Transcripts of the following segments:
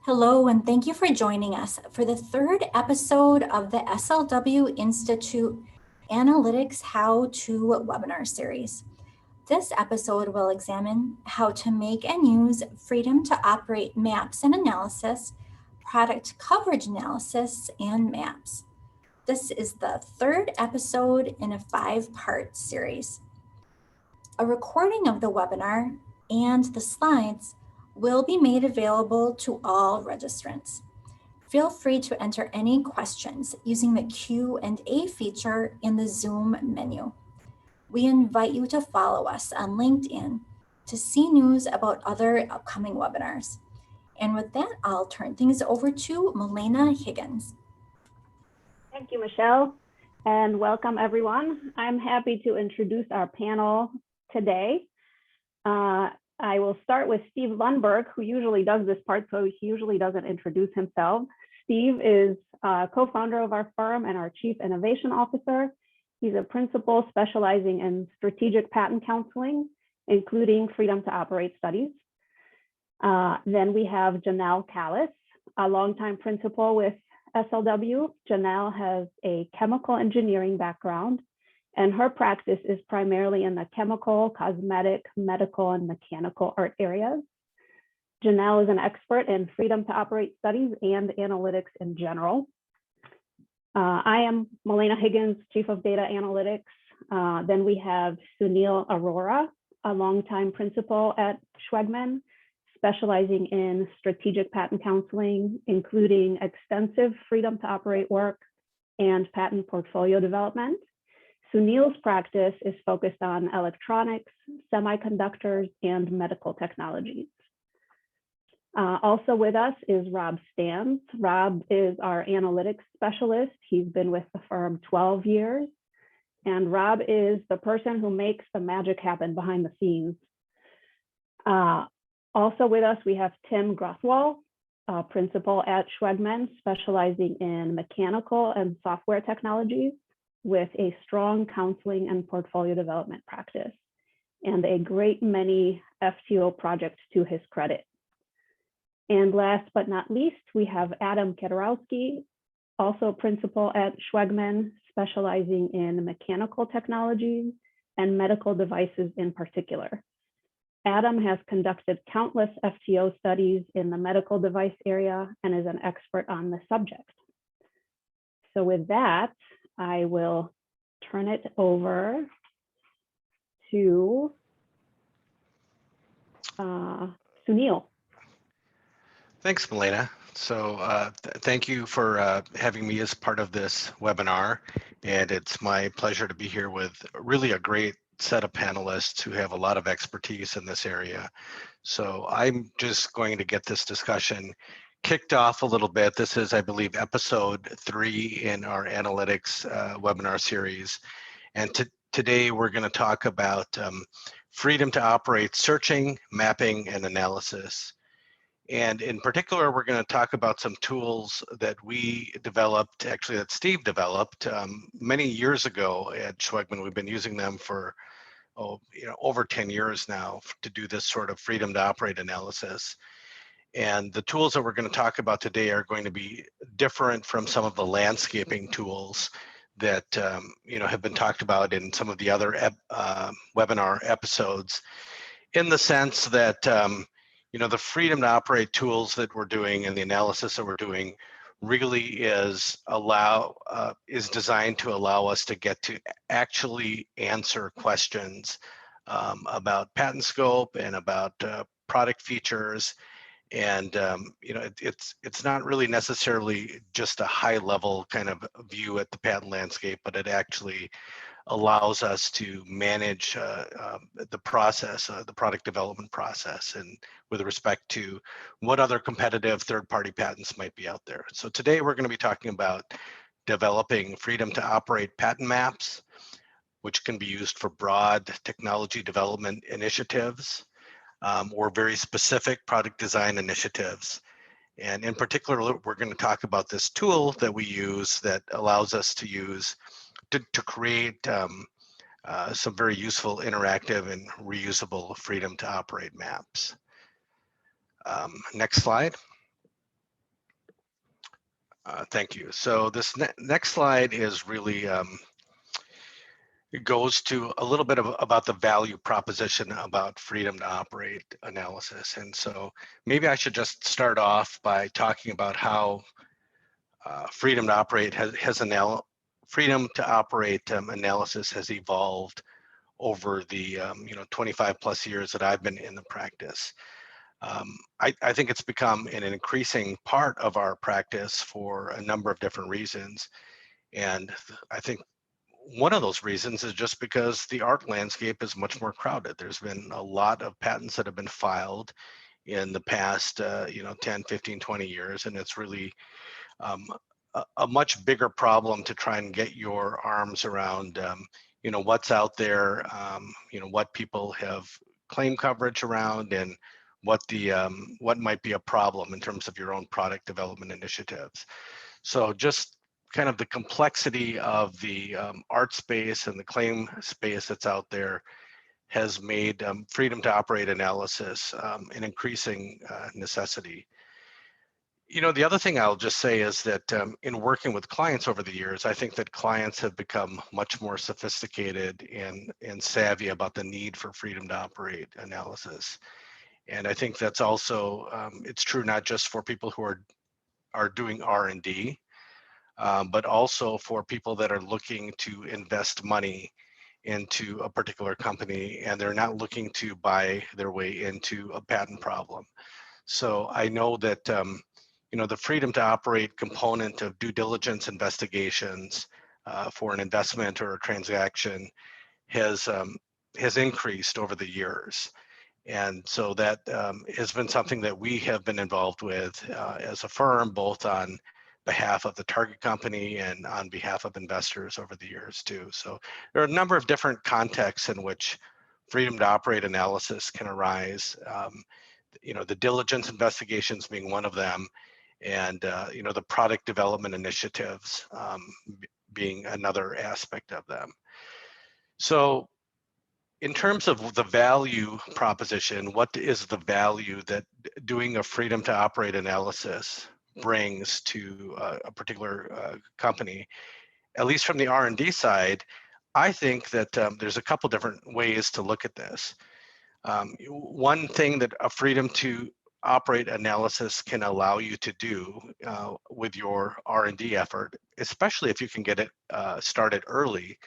Hello, and thank you for joining us for the third episode of the SLW Institute Analytics How-To webinar series. This episode will examine how to make and use freedom to operate maps and analysis, product coverage analysis, and maps. This is the third episode in a 5-part series. A recording of the webinar and the slides will be made available to all registrants. Feel free to enter any questions using the Q&A feature in the Zoom menu. We invite you to follow us on LinkedIn to see news about other upcoming webinars. And with that, I'll turn things over to Milena Higgins. Thank you, Michelle, and welcome everyone. I'm happy to introduce our panel today. I will start with Steve Lundberg, who usually does this part, so he usually doesn't introduce himself. Steve is co-founder of our firm and our Chief Innovation Officer. He's a principal specializing in strategic patent counseling, including freedom to operate studies. Then we have Janelle Callis, a longtime principal with SLW. Janelle has a chemical engineering background, and her practice is primarily in the chemical, cosmetic, medical, and mechanical art areas. Janelle is an expert in freedom to operate studies and analytics in general. I am Milena Higgins, Chief of Data Analytics. Then we have Sunil Arora, a longtime principal at Schwegman, specializing in strategic patent counseling, including extensive freedom to operate work and patent portfolio development. Sunil's practice is focused on electronics, semiconductors, and medical technologies. Also with us is Rob Stans. Rob is our analytics specialist. He's been with the firm 12 years. And Rob is the person who makes the magic happen behind the scenes. Also with us, we have Tim Grothwall, principal at Schwegman, specializing in mechanical and software technologies, with a strong counseling and portfolio development practice, and a great many FTO projects to his credit. And last but not least, we have Adam Kedorowski, also principal at Schwegman, specializing in mechanical technologies and medical devices in particular. Adam has conducted countless FTO studies in the medical device area and is an expert on the subject. So with that, I will turn it over to Sunil. Thanks, Milena. So thank you for having me as part of this webinar. And it's my pleasure to be here with really a great set of panelists who have a lot of expertise in this area. So I'm just going to get this discussion kicked off a little bit. This is, I believe, episode 3 in our analytics webinar series. And today we're going to talk about freedom to operate searching, mapping, and analysis. And in particular, we're going to talk about some tools that we developed, actually that Steve developed many years ago at Schwegman. We've been using them for over 10 years now to do this sort of freedom to operate analysis. And the tools that we're going to talk about today are going to be different from some of the landscaping tools that have been talked about in some of the other webinar episodes, in the sense that the freedom to operate tools that we're doing and the analysis that we're doing really is designed to allow us to get to actually answer questions about patent scope and about product features. And it's not really necessarily just a high level kind of view at the patent landscape, but it actually allows us to manage the process, the product development process, and with respect to what other competitive third-party patents might be out there. So today we're going to be talking about developing freedom to operate patent maps, which can be used for broad technology development initiatives, or very specific product design initiatives. And in particular, we're going to talk about this tool that we use that allows us to use to create some very useful, interactive, and reusable freedom to operate maps. Next slide. Thank you. So this next slide is really, it goes to a little bit about the value proposition about freedom to operate analysis. And so maybe I should just start off by talking about how freedom to operate freedom to operate analysis has evolved over the 25 plus years that I've been in the practice. I think it's become an increasing part of our practice for a number of different reasons. And I think one of those reasons is just because the art landscape is much more crowded. There's been a lot of patents that have been filed in the past 10, 15, 20 years, and it's really um, a much bigger problem to try and get your arms around what's out there, what people have claim coverage around, and what might be a problem in terms of your own product development initiatives. So just kind of the complexity of the art space and the claim space that's out there has made freedom to operate analysis an increasing necessity. The other thing I'll just say is that in working with clients over the years, I think that clients have become much more sophisticated and savvy about the need for freedom to operate analysis. And I think that's also, it's true not just for people who are doing R&D, but also for people that are looking to invest money into a particular company and they're not looking to buy their way into a patent problem. So I know that the freedom to operate component of due diligence investigations for an investment or a transaction has increased over the years. And so that has been something that we have been involved with as a firm, both on behalf of the target company and on behalf of investors over the years too. So there are a number of different contexts in which freedom to operate analysis can arise. The diligence investigations being one of them, and the product development initiatives being another aspect of them. So in terms of the value proposition, what is the value that doing a freedom to operate analysis brings to a particular company? At least from the R&D side, I think that there's a couple different ways to look at this. One thing that a freedom to operate analysis can allow you to do with your R&D effort, especially if you can get it started early,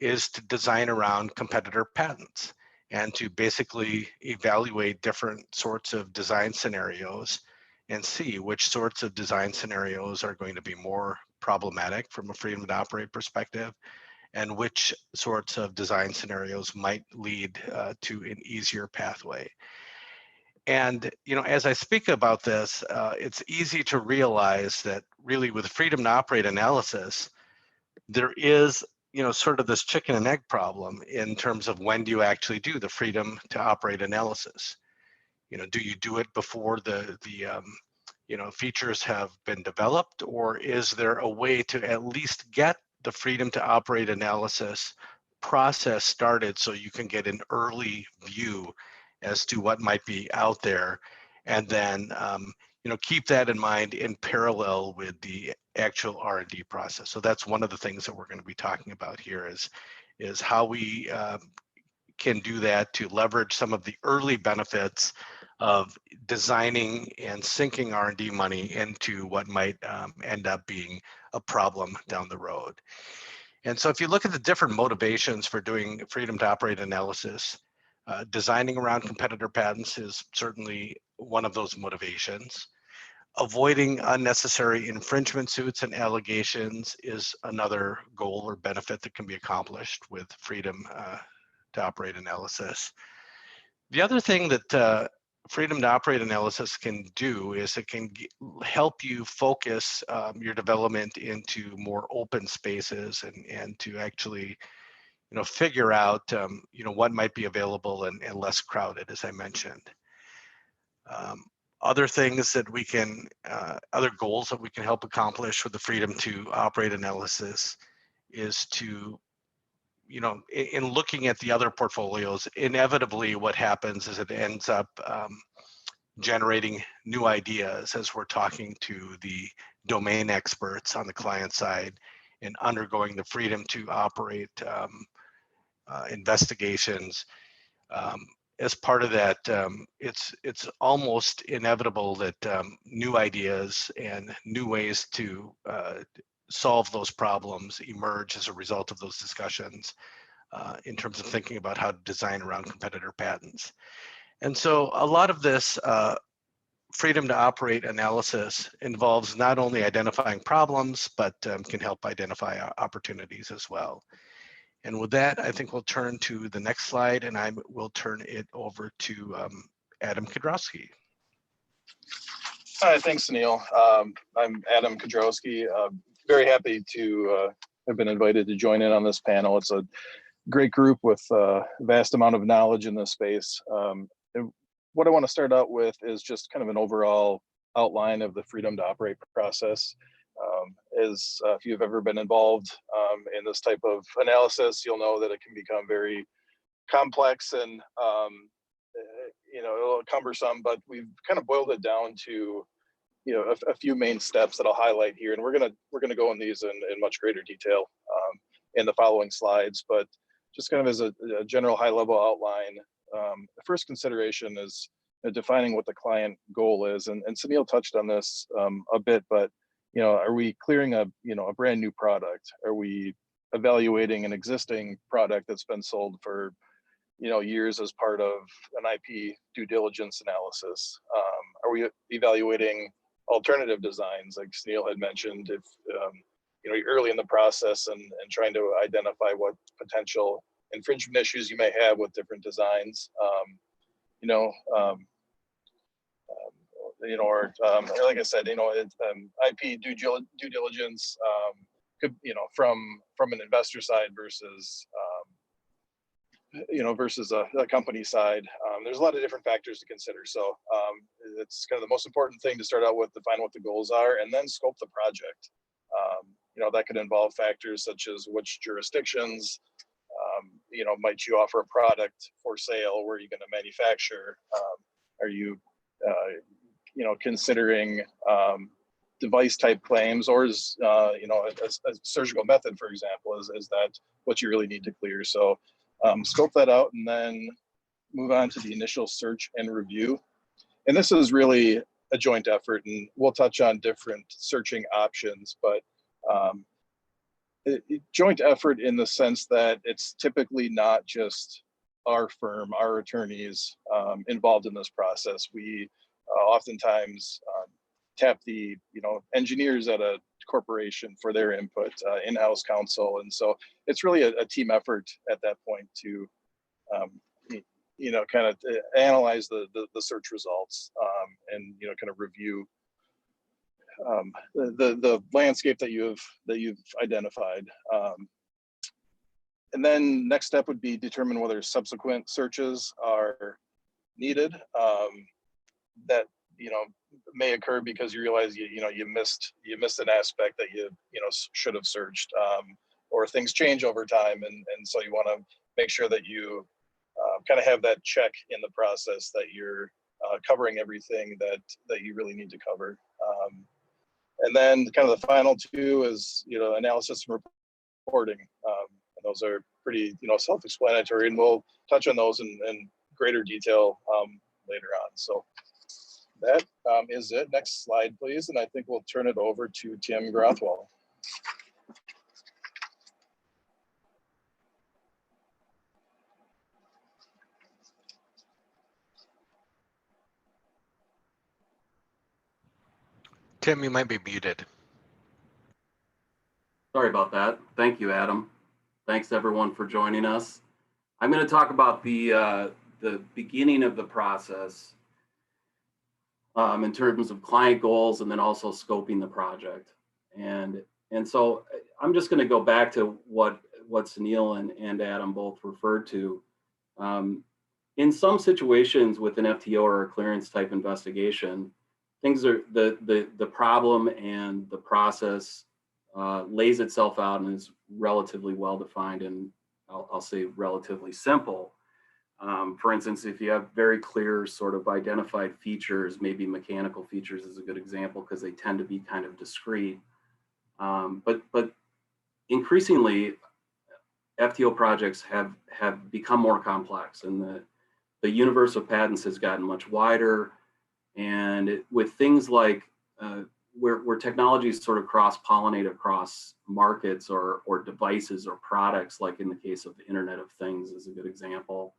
is to design around competitor patents and to basically evaluate different sorts of design scenarios and see which sorts of design scenarios are going to be more problematic from a freedom to operate perspective and which sorts of design scenarios might lead to an easier pathway. And as I speak about this, it's easy to realize that really with freedom to operate analysis, there is sort of this chicken and egg problem in terms of when do you actually do the freedom to operate analysis. Do you do it before the features have been developed, or is there a way to at least get the freedom to operate analysis process started so you can get an early view as to what might be out there, and then keep that in mind in parallel with the actual R&D process. So that's one of the things that we're going to be talking about here is how we can do that to leverage some of the early benefits of designing and sinking R&D money into what might end up being a problem down the road. And so if you look at the different motivations for doing freedom to operate analysis, designing around competitor patents is certainly one of those motivations. Avoiding unnecessary infringement suits and allegations is another goal or benefit that can be accomplished with freedom to operate analysis. The other thing that freedom to operate analysis can do is it can help you focus your development into more open spaces and to actually figure out what might be available and less crowded, as I mentioned. Other things that we can, other goals that we can help accomplish with the freedom to operate analysis is to, in looking at the other portfolios, inevitably what happens is it ends up generating new ideas as we're talking to the domain experts on the client side and undergoing the freedom to operate investigations. As part of that, it's almost inevitable that new ideas and new ways to solve those problems emerge as a result of those discussions in terms of thinking about how to design around competitor patents. And so a lot of this freedom to operate analysis involves not only identifying problems, but can help identify opportunities as well. And with that, I think we'll turn to the next slide, and I will turn it over to Adam Kudrowski. Hi, thanks, Neil. I'm Adam Kudrowski. Very happy to have been invited to join in on this panel. It's a great group with a vast amount of knowledge in this space. What I want to start out with is just kind of an overall outline of the freedom to operate process. As if you've ever been involved in this type of analysis, you'll know that it can become very complex and you know, a little cumbersome, but we've kind of boiled it down to, you know, a few main steps that I'll highlight here, and we're gonna go in these in much greater detail in the following slides. But just kind of as a general high-level outline, the first consideration is defining what the client goal is, and Sunil touched on this a bit, but you know, are we clearing a brand new product? Are we evaluating an existing product that's been sold for years as part of an IP due diligence analysis? Are we evaluating alternative designs, like Sunil had mentioned, if you're early in the process and trying to identify what potential infringement issues you may have with different designs, or like I said, IP due diligence could, from an investor side versus versus a company side. There's a lot of different factors to consider. So it's kind of the most important thing to start out with, define what the goals are, and then scope the project. That could involve factors such as which jurisdictions, might you offer a product for sale? Where are you going to manufacture? Are you, considering device type claims, or is, a surgical method, for example, is that what you really need to clear? So scope that out and then move on to the initial search and review. And this is really a joint effort, and we'll touch on different searching options, but joint effort in the sense that it's typically not just our firm, our attorneys involved in this process. We oftentimes tap the engineers at a corporation for their input, in-house counsel, and so it's really a team effort at that point to kind of analyze the search results and kind of review the landscape that you've identified. And then next step would be determine whether subsequent searches are needed. That may occur because you realize you missed an aspect that you should have searched, or things change over time, and so you want to make sure that you kind of have that check in the process that you're covering everything that you really need to cover. And then kind of the final two is analysis and reporting. And those are pretty self-explanatory, and we'll touch on those in greater detail later on. So that is it. Next slide, please. And I think we'll turn it over to Tim Grothwell. Tim, you might be muted. Sorry about that. Thank you, Adam. Thanks everyone for joining us. I'm going to talk about the beginning of the process in terms of client goals, and then also scoping the project. And so I'm just going to go back to what Sunil and Adam both referred to. In some situations with an FTO or a clearance type investigation, things are the problem and the process lays itself out and is relatively well defined, and I'll say relatively simple. For instance, if you have very clear sort of identified features, maybe mechanical features is a good example because they tend to be kind of discrete. But increasingly, FTO projects have become more complex, and the universe of patents has gotten much wider. And with things like where technologies sort of cross-pollinate across markets or devices or products, like in the case of the Internet of Things is a good example,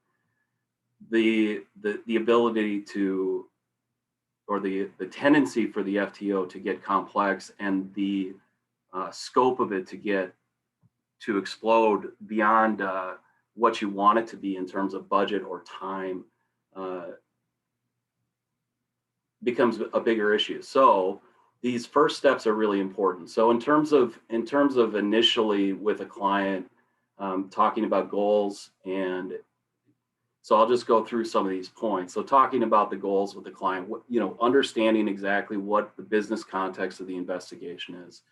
the ability to, or the tendency for the FTO to get complex and the scope of it to explode beyond what you want it to be in terms of budget or time becomes a bigger issue. So these first steps are really important. So in terms of initially with a client, talking about goals, and so I'll just go through some of these points. So talking about the goals with the client, understanding exactly what the business context of the investigation is.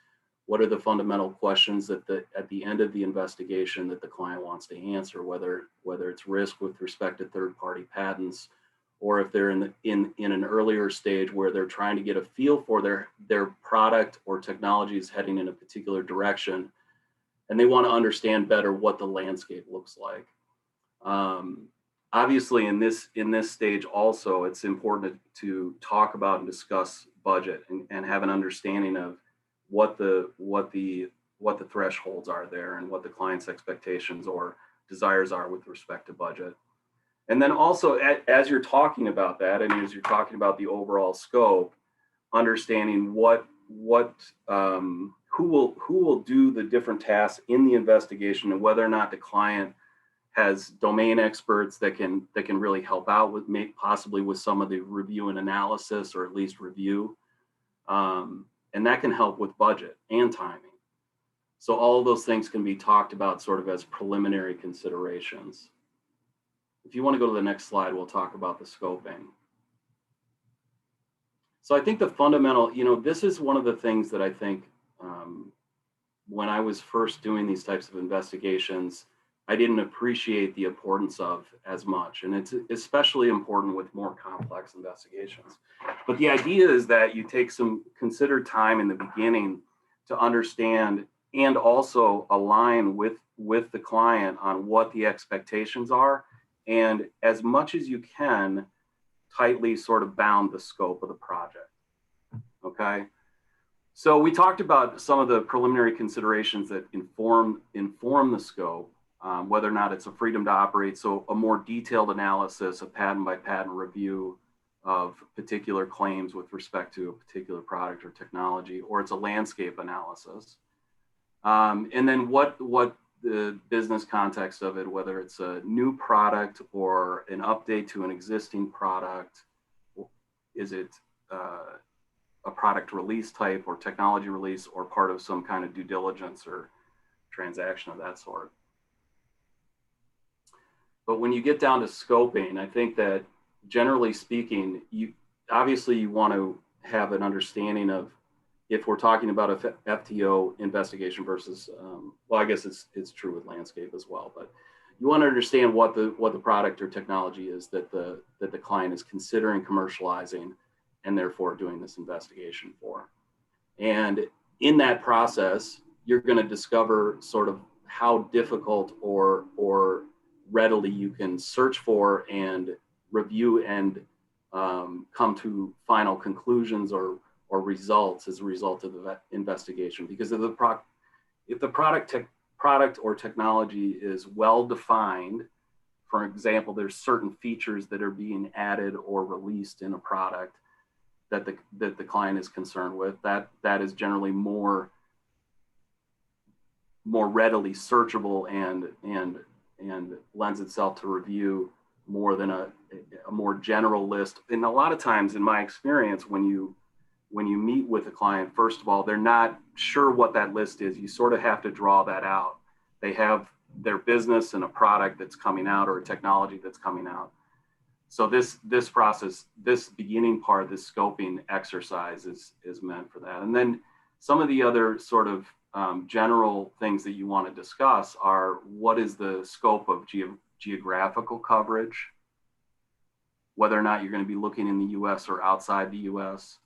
What are the fundamental questions that at the end of the investigation that the client wants to answer, whether it's risk with respect to third-party patents, or if they're in an earlier stage where they're trying to get a feel for their product or technology is heading in a particular direction, and they want to understand better what the landscape looks like. Obviously, in this stage also, it's important to talk about and discuss budget and have an understanding of what the thresholds are there and what the client's expectations or desires are with respect to budget. And then also, as you're talking about that, and as you're talking about the overall scope, understanding who will do the different tasks in the investigation, and whether or not the client has domain experts that can really help out with possibly with some of the review and analysis, or at least review. And that can help with budget and timing. So all of those things can be talked about sort of as preliminary considerations. If you want to go to the next slide, we'll talk about the scoping. So I think the fundamental, this is one of the things that I think when I was first doing these types of investigations, I didn't appreciate the importance of as much. And it's especially important with more complex investigations. But the idea is that you take some considered time in the beginning to understand and also align with the client on what the expectations are, and as much as you can, tightly sort of bound the scope of the project. Okay. So we talked about some of the preliminary considerations that inform the scope. Whether or not it's a freedom to operate, so a more detailed analysis, a patent by patent review of particular claims with respect to a particular product or technology, or it's a landscape analysis. And then what the business context of it, whether it's a new product or an update to an existing product, is it a product release type or technology release, or part of some kind of due diligence or transaction of that sort. But when you get down to scoping, I think that generally speaking, you want to have an understanding of, if we're talking about a FTO investigation versus, well, I guess it's true with landscape as well, but you want to understand what the product or technology is that the client is considering commercializing and therefore doing this investigation for. And in that process, you're going to discover sort of how difficult or readily you can search for and review and come to final conclusions or results as a result of the investigation. Because if the product or technology is well defined, for example, there's certain features that are being added or released in a product that the client is concerned with, that is generally more readily searchable and lends itself to review more than a more general list. And a lot of times, in my experience, when you meet with a client, first of all, they're not sure what that list is. You sort of have to draw that out. They have their business and a product that's coming out or a technology that's coming out. So this process, this beginning part, this scoping exercise is meant for that. And then some of the other sort of general things that you want to discuss are, what is the scope of geographical coverage, whether or not you're going to be looking in the U.S. or outside the U.S.,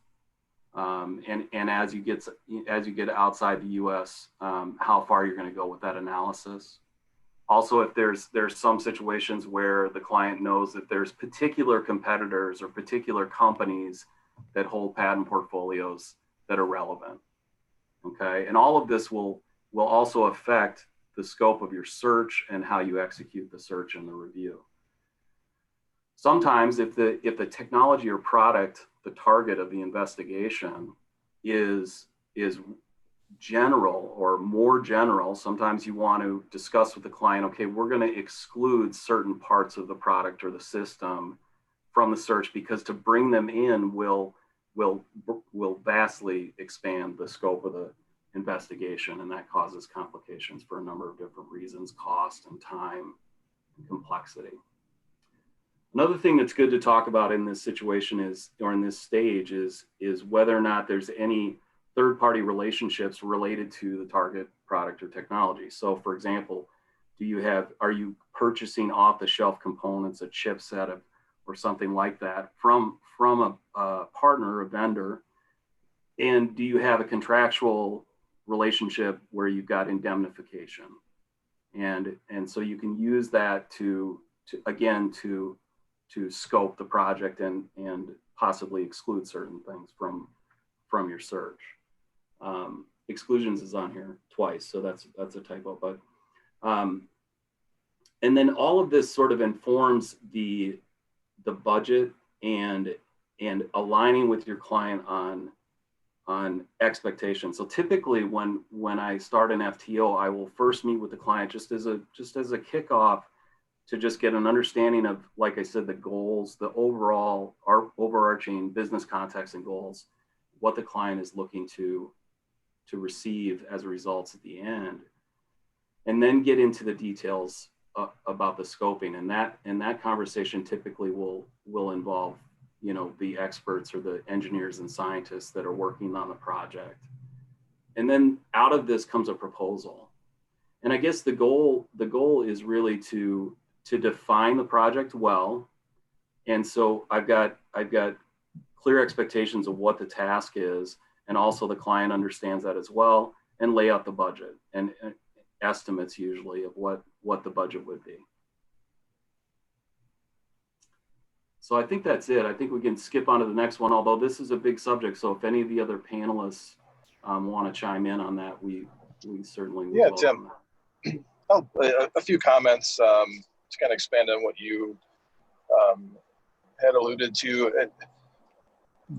and as you get outside the U.S., how far you're going to go with that analysis. Also, if there's some situations where the client knows that there's particular competitors or particular companies that hold patent portfolios that are relevant. Okay, and all of this will also affect the scope of your search and how you execute the search and the review. Sometimes if the technology or product, the target of the investigation is general or more general, sometimes you want to discuss with the client, okay, we're going to exclude certain parts of the product or the system from the search because to bring them in will vastly expand the scope of the investigation, and that causes complications for a number of different reasons: cost and time and complexity. Another thing that's good to talk about in this situation is, or in this stage, is whether or not there's any third-party relationships related to the target product or technology. So for example, are you purchasing off-the-shelf components, a chipset or something like that from a partner, a vendor? And do you have a contractual relationship where you've got indemnification? And so you can use that to scope the project and possibly exclude certain things from your search. Exclusions is on here twice, so that's a typo. But and then all of this sort of informs the budget and aligning with your client on expectations. So typically when I start an FTO, I will first meet with the client just as a kickoff to just get an understanding of, like I said, the goals, the overarching business context and goals, what the client is looking to receive as a result at the end, and then get into the details about the scoping. And that conversation typically will involve, the experts or the engineers and scientists that are working on the project. And then out of this comes a proposal. And I guess the goal is really to define the project well. And so I've got clear expectations of what the task is, and also the client understands that as well, and lay out the budget and estimates usually of what the budget would be. So I think that's it. I think we can skip on to the next one, although this is a big subject. So if any of the other panelists want to chime in on that, we certainly will. Yeah, Tim, a few comments to kind of expand on what you had alluded to.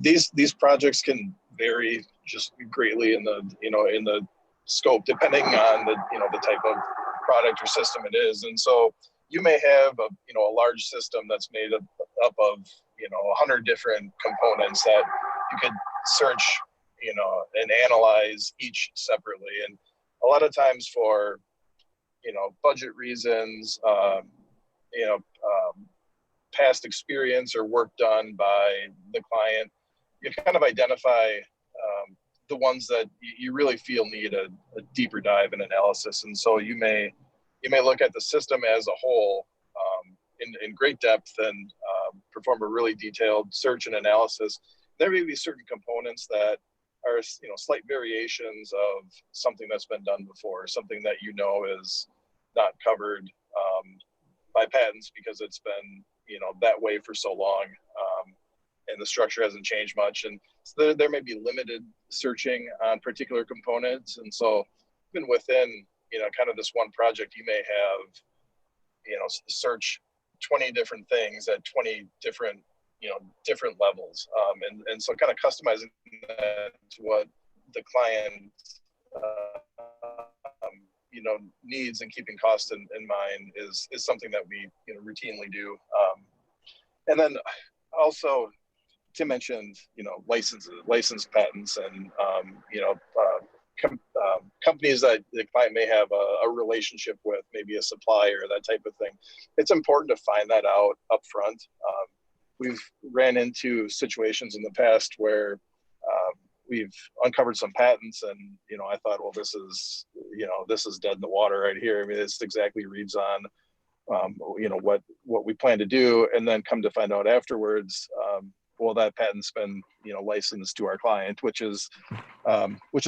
These projects can vary just greatly in the scope, depending on the type of product or system it is. And so you may have a large system that's made up of 100 different components that you could search and analyze each separately. And a lot of times for budget reasons, past experience or work done by the client, you kind of identify the ones that you really feel need a deeper dive and analysis. And so you may look at the system as a whole in great depth and perform a really detailed search and analysis. There may be certain components that are slight variations of something that's been done before, something that is not covered by patents because it's been that way for so long, and the structure hasn't changed much. And so there may be limited searching on particular components. And so even within kind of this one project, you may have search 20 different things at 20 different different levels, and so kind of customizing that to what the client needs and keeping cost in mind is something that we routinely do. And then also Tim mentioned licensed patents and companies that the client may have a relationship with, maybe a supplier, that type of thing. It's important to find that out up front. We've ran into situations in the past where we've uncovered some patents, and I thought, well, this is dead in the water right here. I mean, this exactly reads on what we plan to do, and then come to find out afterwards, well, that patent's been licensed to our client, which is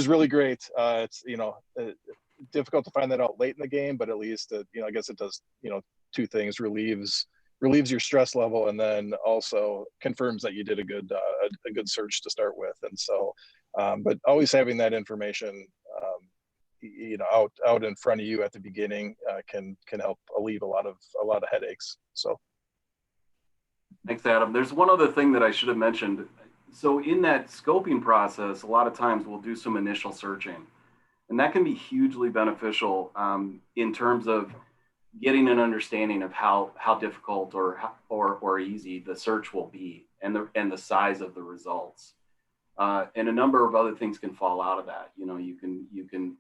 really great. It's difficult to find that out late in the game, but at least I guess it does two things: relieves your stress level, and then also confirms that you did a good search to start with. And so, but always having that information out in front of you at the beginning can help alleviate a lot of headaches. So thanks, Adam. There's one other thing that I should have mentioned. So in that scoping process, a lot of times we'll do some initial searching, and that can be hugely beneficial in terms of getting an understanding of how difficult or easy the search will be, and the size of the results. And a number of other things can fall out of that.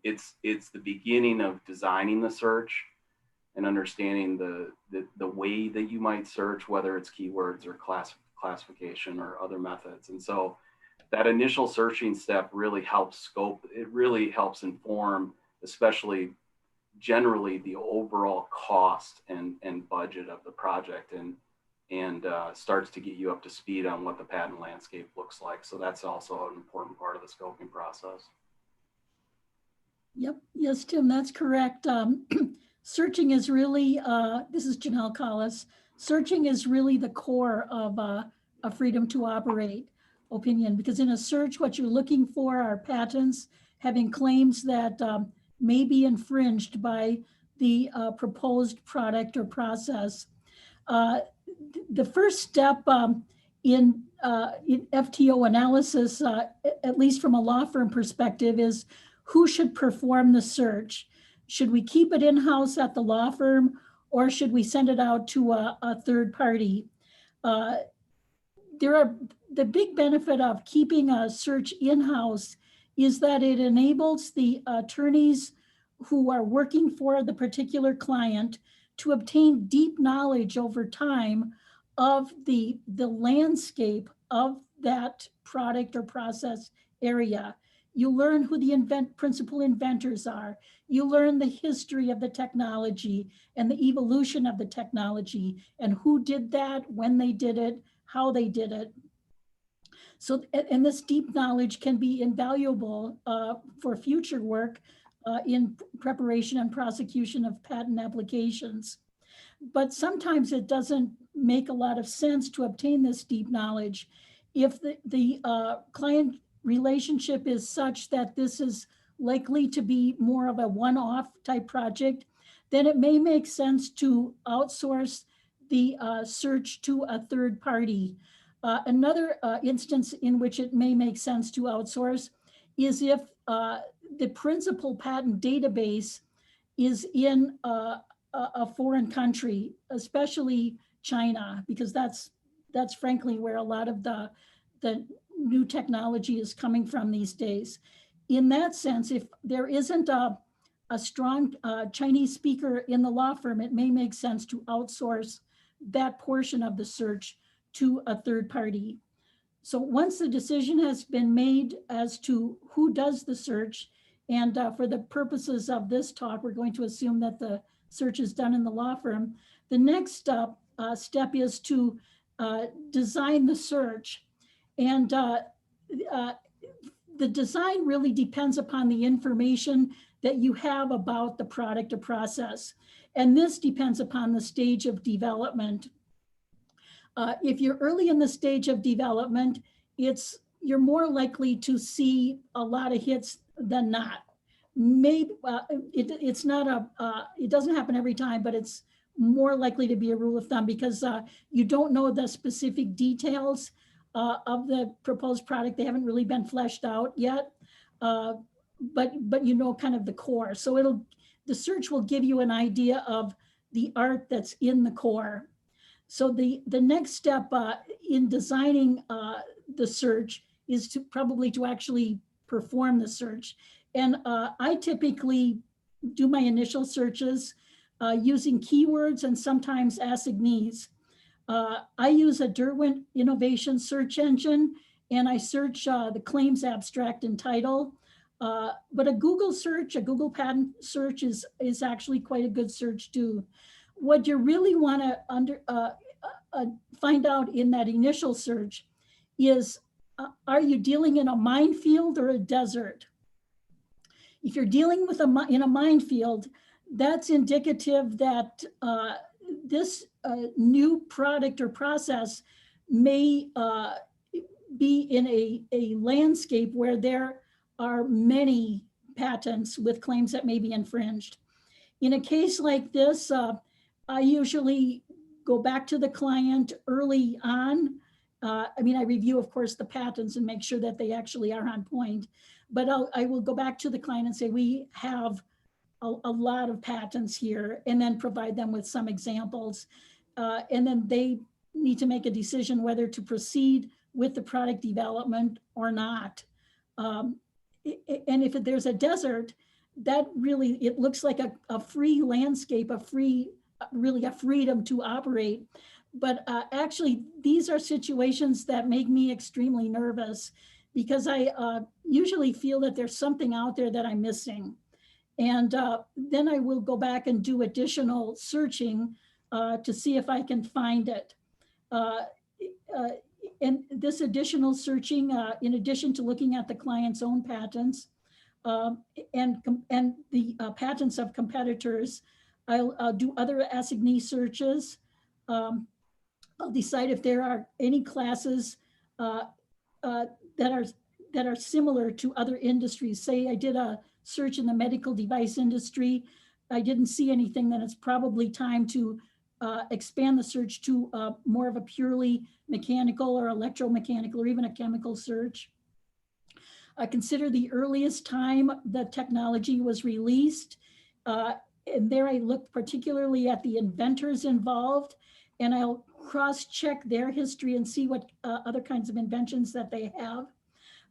It's the beginning of designing the search and understanding the way that you might search, whether it's keywords or classification or other methods. And so that initial searching step really helps scope. It really helps inform, especially generally, the overall cost and budget of the project, and starts to get you up to speed on what the patent landscape looks like. So that's also an important part of the scoping process. Yep. Yes, Tim, that's correct. Searching is really, this is Janelle Collis, searching is really the core of a freedom to operate opinion, because in a search, what you're looking for are patents having claims that may be infringed by the proposed product or process. The first step in FTO analysis, at least from a law firm perspective, is who should perform the search. Should we keep it in-house at the law firm, or should we send it out to a third party? The big benefit of keeping a search in-house is that it enables the attorneys who are working for the particular client to obtain deep knowledge over time of the landscape of that product or process area. You learn who the principal inventors are. You learn the history of the technology and the evolution of the technology, and who did that, when they did it, how they did it. So, and this deep knowledge can be invaluable for future work in preparation and prosecution of patent applications. But sometimes it doesn't make a lot of sense to obtain this deep knowledge. If the client relationship is such that this is likely to be more of a one-off type project, then it may make sense to outsource the search to a third party. Another instance in which it may make sense to outsource is if the principal patent database is in a foreign country, especially China, because that's frankly where a lot of the new technology is coming from these days. In that sense, if there isn't a strong Chinese speaker in the law firm, it may make sense to outsource that portion of the search to a third party. So once the decision has been made as to who does the search, and for the purposes of this talk, we're going to assume that the search is done in the law firm, the next step is to design the search. And the design really depends upon the information that you have about the product or process. And this depends upon the stage of development. If you're early in the stage of development, you're more likely to see a lot of hits than not. Maybe it's not it doesn't happen every time, but it's more likely to be a rule of thumb, because you don't know the specific details of the proposed product. They haven't really been fleshed out yet, but you know kind of the core. So the search will give you an idea of the art that's in the core. So the next step in designing the search is probably to actually perform the search. And I typically do my initial searches using keywords and sometimes assignees. I use a Derwent innovation search engine, and I search the claims abstract and title. But a Google search, a Google patent search is actually quite a good search too. what you really want to find out in that initial search is, are you dealing in a minefield or a desert? If you're dealing with in a minefield, that's indicative that this new product or process may be in a landscape where there are many patents with claims that may be infringed. In a case like this, I usually go back to the client early on. I review, of course, the patents and make sure that they actually are on point. But I will go back to the client and say, we have a lot of patents here, and then provide them with some examples. And then they need to make a decision whether to proceed with the product development or not. And if there's a desert, that really, it looks like a free landscape, really a freedom to operate. But actually, these are situations that make me extremely nervous, because I usually feel that there's something out there that I'm missing. And then I will go back and do additional searching to see if I can find it. And this additional searching, in addition to looking at the client's own patents and the patents of competitors, I'll do other assignee searches. I'll decide if there are any classes that are similar to other industries. Say I did a search in the medical device industry, I didn't see anything, then it's probably time to expand the search to more of a purely mechanical or electromechanical or even a chemical search. I consider the earliest time the technology was released. And there I look particularly at the inventors involved, and I'll cross-check their history and see what other kinds of inventions that they have.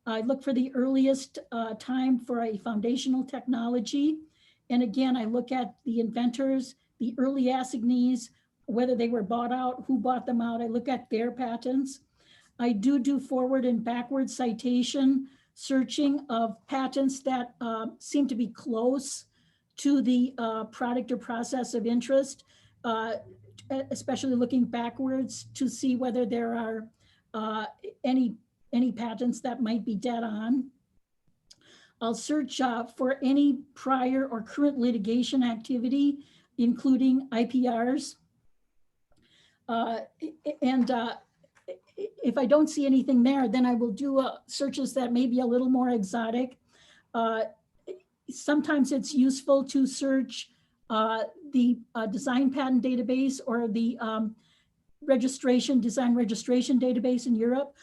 I look for the earliest time for a foundational technology. And again, I look at the inventors, the early assignees, whether they were bought out, who bought them out. I look at their patents. I do forward and backward citation searching of patents that seem to be close to the product or process of interest, especially looking backwards to see whether there are any patents that might be dead on. I'll search for any prior or current litigation activity, including IPRs. If I don't see anything there, then I will do searches that may be a little more exotic. Sometimes it's useful to search the design patent database or the design registration database in Europe.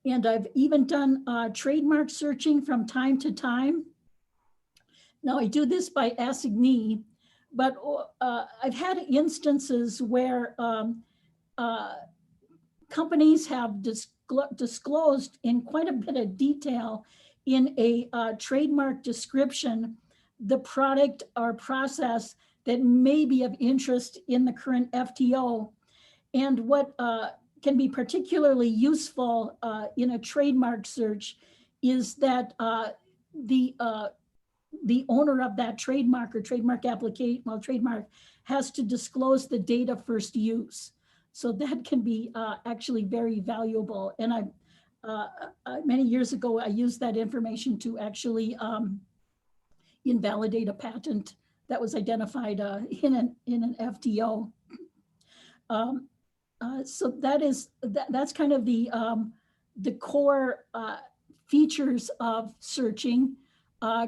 And I've even done trademark searching from time to time. Now I do this by assignee, but I've had instances where companies have disclosed in quite a bit of detail in a trademark description the product or process that may be of interest in the current FTO. And what can be particularly useful in a trademark search is that the owner of that trademark or trademark application, trademark, has to disclose the date of first use. So that can be actually very valuable. And many years ago, I used that information to actually invalidate a patent that was identified in an FTO. So that's kind of the core features of searching.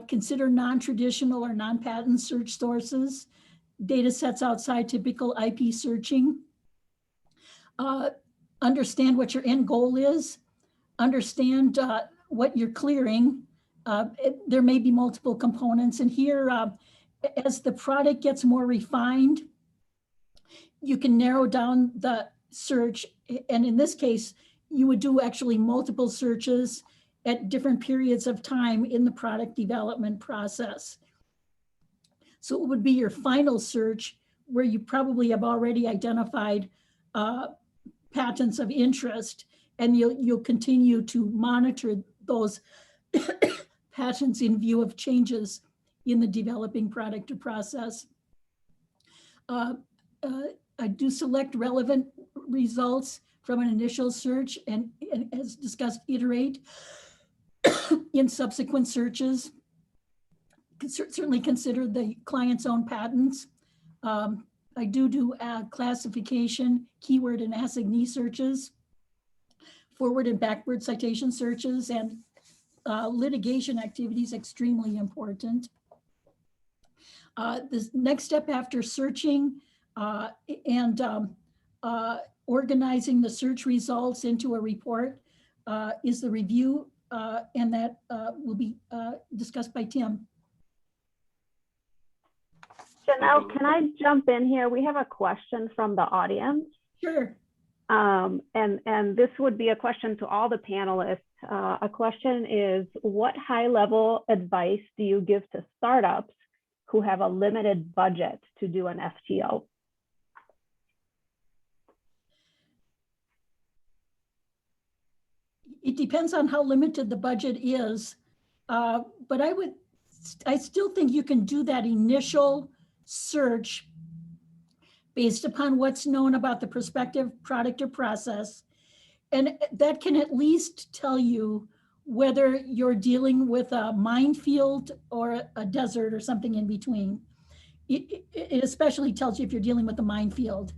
Consider non-traditional or non-patent search sources, data sets outside typical IP searching. Understand what your end goal is. Understand what you're clearing. There may be multiple components, and here, as the product gets more refined, you can narrow down the search. And in this case, you would do actually multiple searches at different periods of time in the product development process. So it would be your final search where you probably have already identified patents of interest, and you'll continue to monitor those patents in view of changes in the developing product or process. uh, I do select relevant results from an initial search and as discussed, iterate in subsequent searches. Certainly consider the client's own patents. I do classification, keyword and assignee searches, forward and backward citation searches, and litigation activities extremely important. The next step after searching and organizing the search results into a report is the review, and that will be discussed by Tim. Janelle, can I jump in here? We have a question from the audience. Sure. And this would be a question to all the panelists. A question is, what high-level advice do you give to startups who have a limited budget to do an FTO? It depends on how limited the budget is, but I still think you can do that initial search based upon what's known about the prospective product or process. And that can at least tell you whether you're dealing with a minefield or a desert or something in between. It especially tells you if you're dealing with a minefield.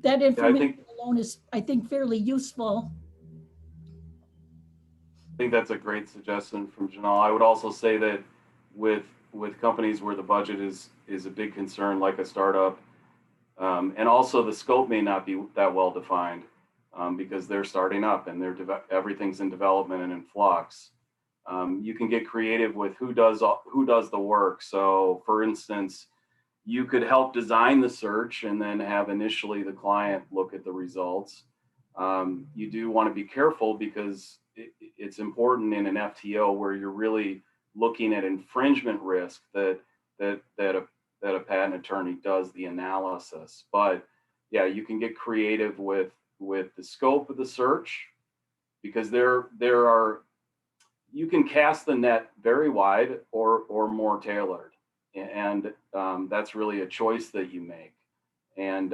That information alone is, I think, fairly useful. I think that's a great suggestion from Janelle. I would also say that with companies where the budget is a big concern, like a startup, and also the scope may not be that well defined because they're starting up and everything's in development and in flux. You can get creative with who does the work. So, for instance, you could help design the search and then have initially the client look at the results. You do want to be careful because it's important in an FTO where you're really looking at infringement risk that a patent attorney does the analysis. But yeah, you can get creative with the scope of the search because you can cast the net very wide or more tailored, and that's really a choice that you make. And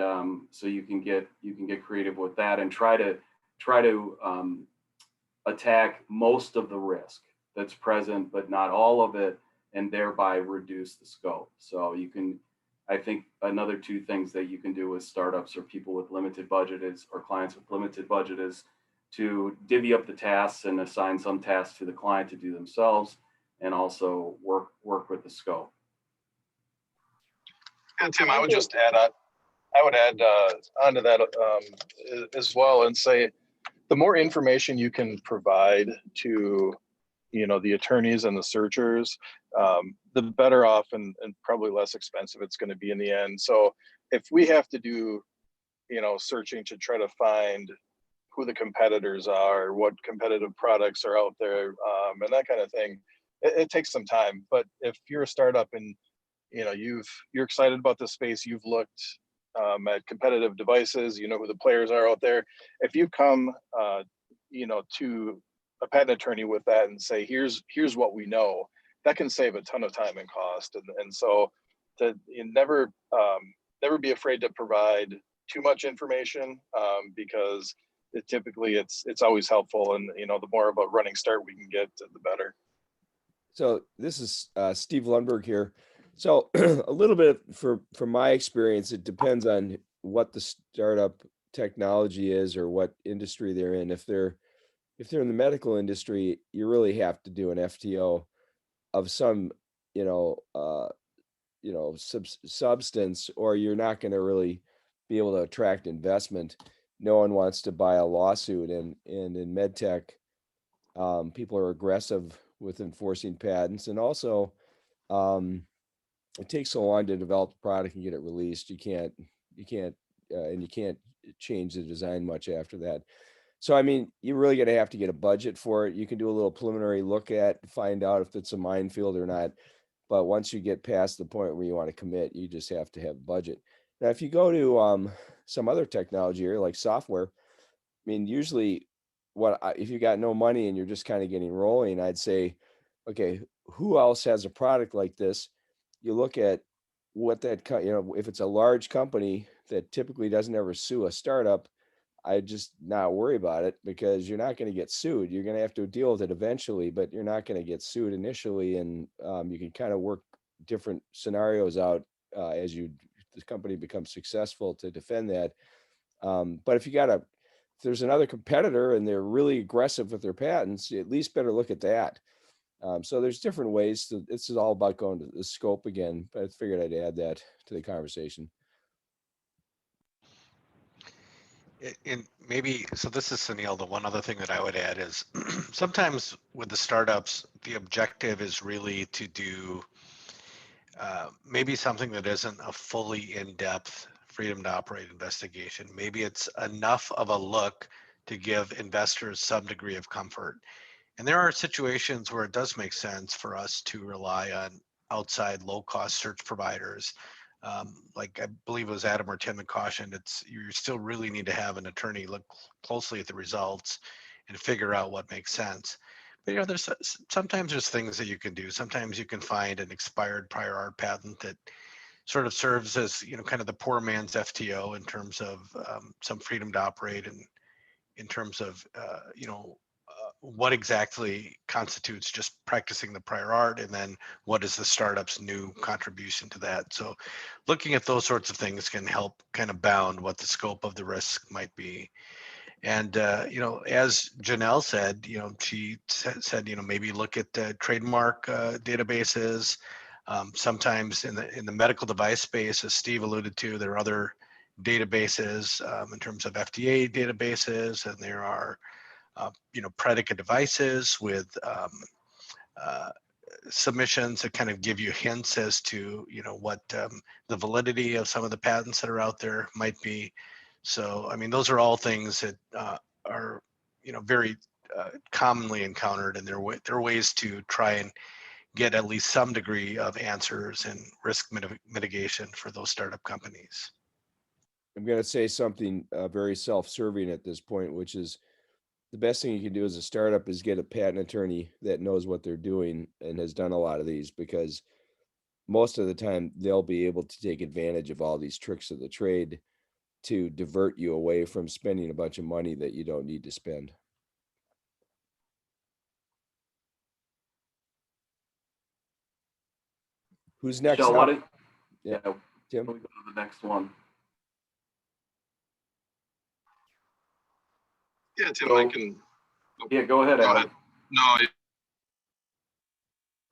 so you can get creative with that and try to attack most of the risk that's present, but not all of it, and thereby reduce the scope. So you can, I think another two things that you can do with startups or people with limited budget or clients with limited budget is to divvy up the tasks and assign some tasks to the client to do themselves, and also work with the scope. And Tim, I would just add on. I would add onto that as well and say, the more information you can provide to, the attorneys and the searchers, the better off and probably less expensive it's going to be in the end. So if we have to do, searching to try to find who the competitors are, what competitive products are out there, and that kind of thing, it takes some time. But if you're a startup and you're excited about the space, you've looked at competitive devices, who the players are out there. If you come, to a patent attorney with that and say, here's what we know, that can save a ton of time and cost. And so never be afraid to provide too much information because typically it's always helpful. And, the more of a running start we can get, the better. So this is Steve Lundberg here. So a little bit from my experience, it depends on what the startup technology is or what industry they're in. If they're in the medical industry, you really have to do an FTO of some, substance, or you're not going to really be able to attract investment. No one wants to buy a lawsuit, and in med tech, people are aggressive with enforcing patents, and also it takes so long to develop the product and get it released. You can't change the design much after that. So, I mean, you're really going to have to get a budget for it. You can do a little preliminary look at, find out if it's a minefield or not. But once you get past the point where you want to commit, you just have to have budget. Now, if you go to some other technology area like software, I mean, usually if you got no money and you're just kind of getting rolling, I'd say, okay, who else has a product like this? You look at what that, if it's a large company that typically doesn't ever sue a startup, I just not worry about it, because you're not going to get sued. You're going to have to deal with it eventually, but you're not going to get sued initially. And you can kind of work different scenarios out as the company becomes successful to defend that. But if there's another competitor and they're really aggressive with their patents, you at least better look at that. So there's different ways this is all about going to the scope again, but I figured I'd add that to the conversation. And maybe, so this is Sunil, the one other thing that I would add is sometimes with the startups, the objective is really to do maybe something that isn't a fully in-depth freedom to operate investigation. Maybe it's enough of a look to give investors some degree of comfort. And there are situations where it does make sense for us to rely on outside low-cost search providers. Like I believe it was Adam or Tim that cautioned, you still really need to have an attorney look closely at the results and figure out what makes sense. But there's sometimes there's things that you can do. Sometimes you can find an expired prior art patent that sort of serves as kind of the poor man's FTO in terms of some freedom to operate, and in terms of what exactly constitutes just practicing the prior art, and then what is the startup's new contribution to that. So looking at those sorts of things can help kind of bound what the scope of the risk might be. And as Janelle said, she said maybe look at trademark databases. Sometimes in the medical device space, as Steve alluded to, there are other databases in terms of FDA databases, and there are predicate devices with submissions that kind of give you hints as to what the validity of some of the patents that are out there might be. So I mean, those are all things that are very commonly encountered, and there are ways to try and get at least some degree of answers and risk mitigation for those startup companies. I'm going to say something very self-serving at this point, which is the best thing you can do as a startup is get a patent attorney that knows what they're doing and has done a lot of these, because most of the time they'll be able to take advantage of all these tricks of the trade to divert you away from spending a bunch of money that you don't need to spend. Who's next? Michelle, Yeah, Tim. we go to the next one. Yeah, Tim, So, I can. Yeah, go ahead, Adam. Go ahead. No.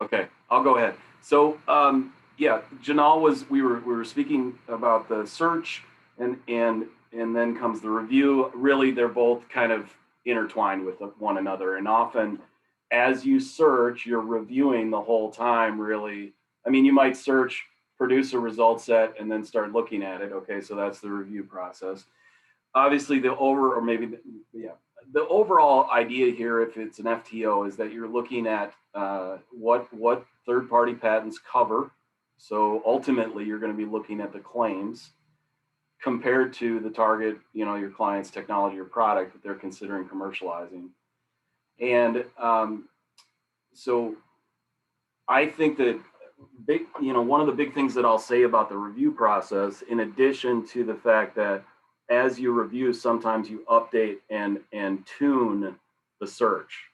Okay, I'll go ahead. So, yeah, Janelle we were speaking about the search, and then comes the review. Really, they're both kind of intertwined with one another, and often as you search, you're reviewing the whole time. Really, I mean, you might search, produce a result set, and then start looking at it. Okay, so that's the review process. Obviously, the overall idea here, if it's an FTO, is that you're looking at what third-party patents cover. So ultimately, you're going to be looking at the claims compared to the target, your client's technology or product that they're considering commercializing. And so I think that one of the big things that I'll say about the review process, in addition to the fact that as you review, sometimes you update and tune the search.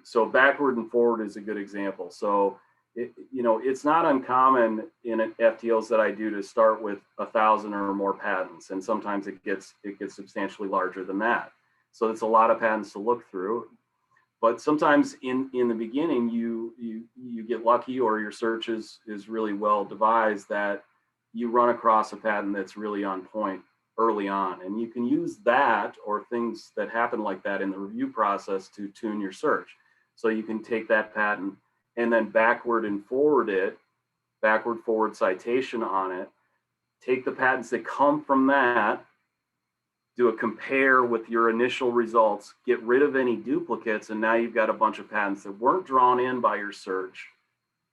So backward and forward is a good example. So, it's not uncommon in FTOs that I do to start with 1,000 or more patents, and sometimes it gets substantially larger than that. So it's a lot of patents to look through. But sometimes in the beginning, you get lucky, or your search is really well devised, that you run across a patent that's really on point early on. And you can use that or things that happen like that in the review process to tune your search. So you can take that patent and then backward forward citation on it, take the patents that come from that, do a compare with your initial results, get rid of any duplicates, and now you've got a bunch of patents that weren't drawn in by your search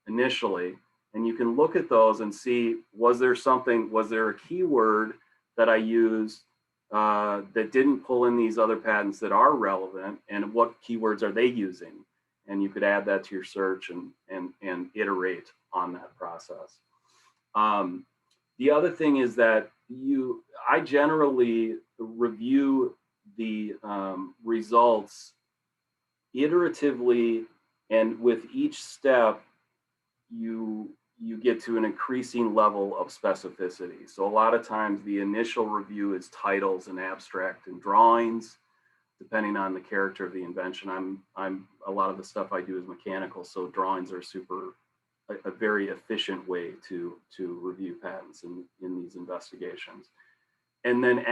initially. And you can look at those and see, was there a keyword that I used that didn't pull in these other patents that are relevant, and what keywords are they using? And you could add that to your search and iterate on that process. The other thing is that I generally review the results iteratively, and with each step, you get to an increasing level of specificity. So a lot of times the initial review is titles and abstract and drawings, depending on the character of the invention. I'm a lot of the stuff I do is mechanical, so drawings are a very efficient way to review patents in these investigations. And then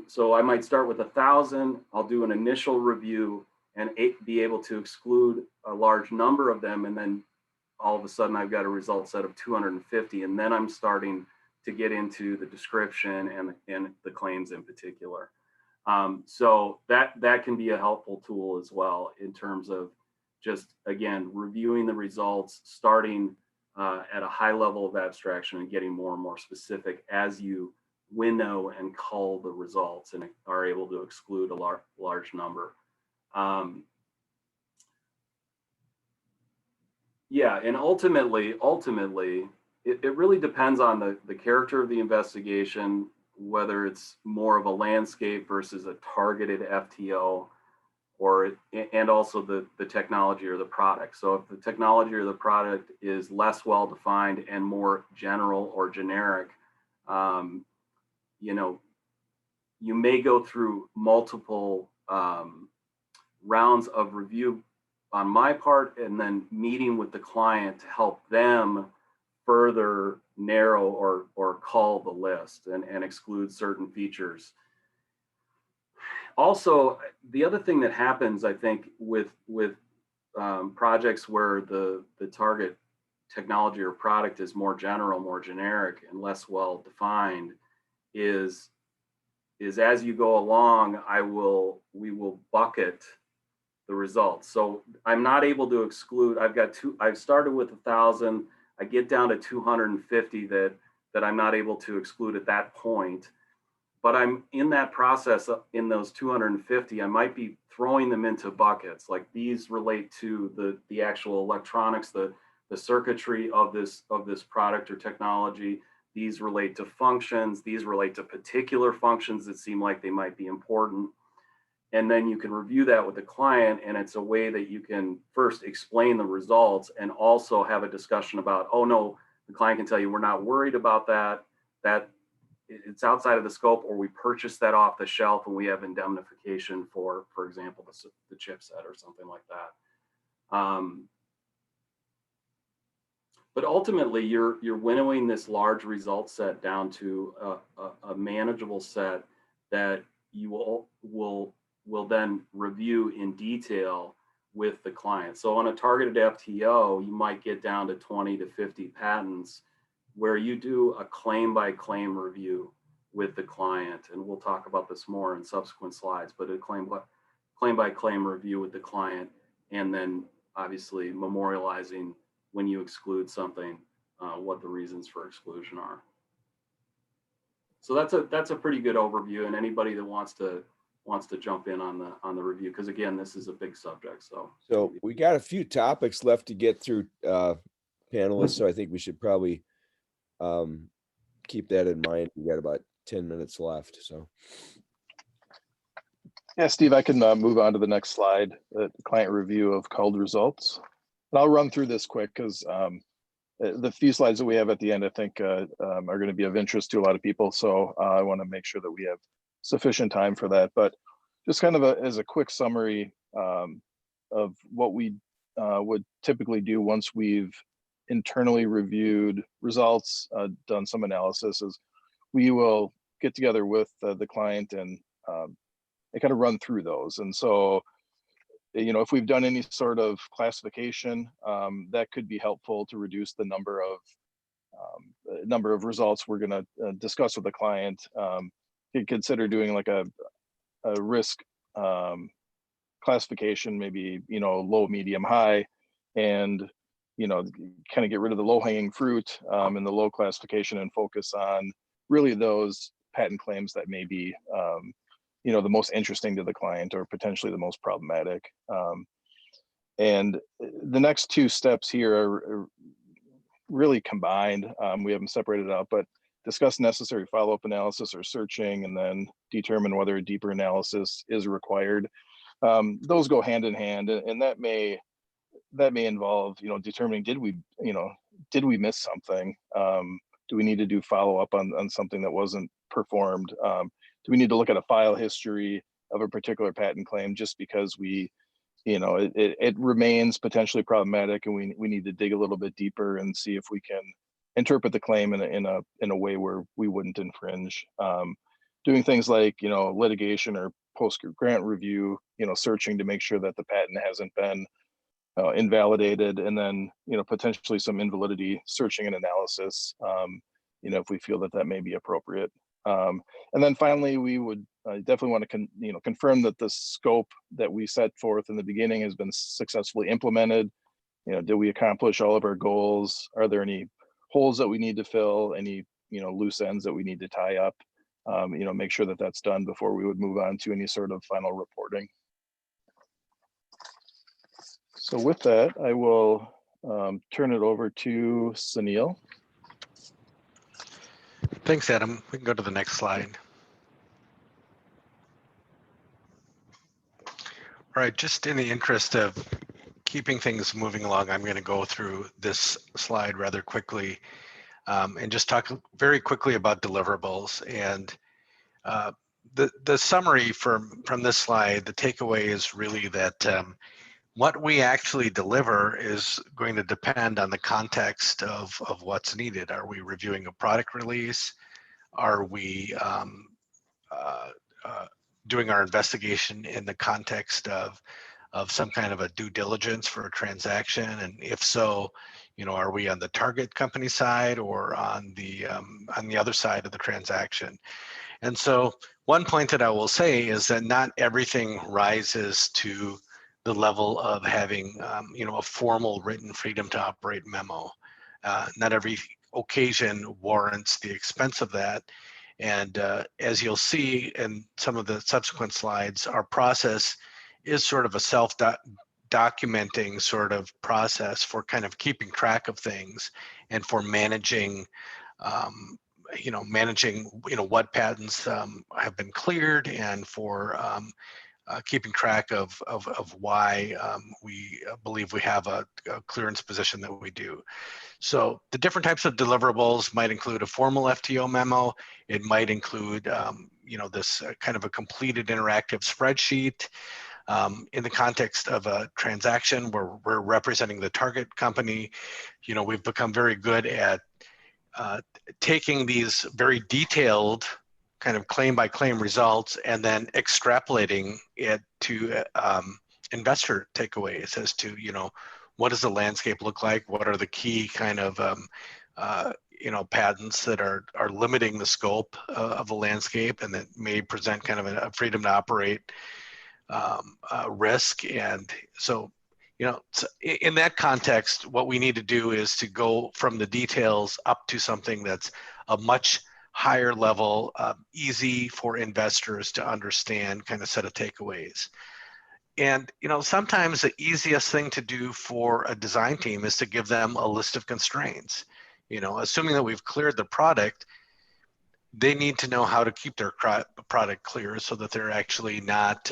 so I might start with 1,000, I'll do an initial review and be able to exclude a large number of them, and then all of a sudden I've got a result set of 250, and then I'm starting to get into the description and the claims in particular. So that can be a helpful tool as well in terms of just, again, reviewing the results, starting at a high level of abstraction and getting more and more specific as you winnow and cull the results and are able to exclude a large number. Yeah, and ultimately, it really depends on the character of the investigation, whether it's more of a landscape versus a targeted FTO, and also the technology or the product. So if the technology or the product is less well defined and more general or generic, you may go through multiple rounds of review on my part, and then meeting with the client to help them further narrow or cull the list and exclude certain features. Also, the other thing that happens, I think, with projects where the target technology or product is more general, more generic, and less well defined, is as you go along, we will bucket the results. So I'm not able to exclude. I've started with 1,000. I get down to 250 that I'm not able to exclude at that point. But I'm in that process, in those 250, I might be throwing them into buckets. Like, these relate to the actual electronics, the circuitry of this product or technology. These relate to functions. These relate to particular functions that seem like they might be important. And then you can review that with the client, and it's a way that you can first explain the results and also have a discussion about, oh no, the client can tell you, we're not worried about that it's outside of the scope, or we purchased that off the shelf and we have indemnification for example, the chipset or something like that. But ultimately, you're winnowing this large result set down to a manageable set that you will then review in detail with the client. So on a targeted FTO, you might get down to 20 to 50 patents where you do a claim by claim review with the client. And we'll talk about this more in subsequent slides, but a claim by claim review with the client, and then obviously memorializing when you exclude something, what the reasons for exclusion are. So that's a pretty good overview, and anybody that wants to jump in on the review, because again, this is a big subject. So we got a few topics left to get through, panelists. So I think we should probably keep that in mind. We got about 10 minutes left. So yeah, Steve, I can move on to the next slide, the client review of culled results. And I'll run through this quick because the few slides that we have at the end, I think are going to be of interest to a lot of people. So I want to make sure that we have sufficient time for that. But just kind of as a quick summary of what we would typically do once we've internally reviewed results, done some analysis, is we will get together with the client and kind of run through those. And so, if we've done any sort of classification, that could be helpful to reduce the number of results we're going to discuss with the client. You could consider doing like a risk classification, maybe low, medium, high, and kind of get rid of the low-hanging fruit in the low classification and focus on really those patent claims that may be the most interesting to the client or potentially the most problematic. And the next two steps here are really combined. We have them separated out, but discuss necessary follow-up analysis or searching, and then determine whether a deeper analysis is required. Those go hand in hand, and that may involve, determining, did we miss something? Do we need to do follow-up on something that wasn't performed? Do we need to look at a file history of a particular patent claim just because it remains potentially problematic, and we need to dig a little bit deeper and see if we can interpret the claim in a way where we wouldn't infringe. Doing things like litigation or post-grant review, searching to make sure that the patent hasn't been invalidated, and then potentially some invalidity searching and analysis, if we feel that may be appropriate. And then finally, we would definitely want to confirm that the scope that we set forth in the beginning has been successfully implemented. Did we accomplish all of our goals? Are there any holes that we need to fill? Any loose ends that we need to tie up? Make sure that that's done before we would move on to any sort of final reporting. So with that, I will turn it over to Sunil. Thanks, Adam. We can go to the next slide. All right, just in the interest of keeping things moving along, I'm going to go through this slide rather quickly and just talk very quickly about deliverables. And the summary from this slide, the takeaway is really that what we actually deliver is going to depend on the context of what's needed. Are we reviewing a product release? Are we doing our investigation in the context of some kind of a due diligence for a transaction? And if so, are we on the target company side or on the other side of the transaction? And so one point that I will say is that not everything rises to the level of having a formal written freedom to operate memo. Not every occasion warrants the expense of that. And as you'll see in some of the subsequent slides, our process is sort of a self-documenting sort of process for kind of keeping track of things and for managing what patents have been cleared, and for keeping track of why we believe we have a clearance position that we do. So the different types of deliverables might include a formal FTO memo. It might include this kind of a completed interactive spreadsheet. In the context of a transaction where we're representing the target company, we've become very good at taking these very detailed kind of claim by claim results and then extrapolating it to investor takeaways as to, what does the landscape look like? What are the key kind of, patents that are limiting the scope of the landscape and that may present kind of a freedom to operate risk? And so, in that context, what we need to do is to go from the details up to something that's a much higher level, easy for investors to understand kind of set of takeaways. And, sometimes the easiest thing to do for a design team is to give them a list of constraints. Assuming that we've cleared the product, they need to know how to keep their product clear so that they're actually not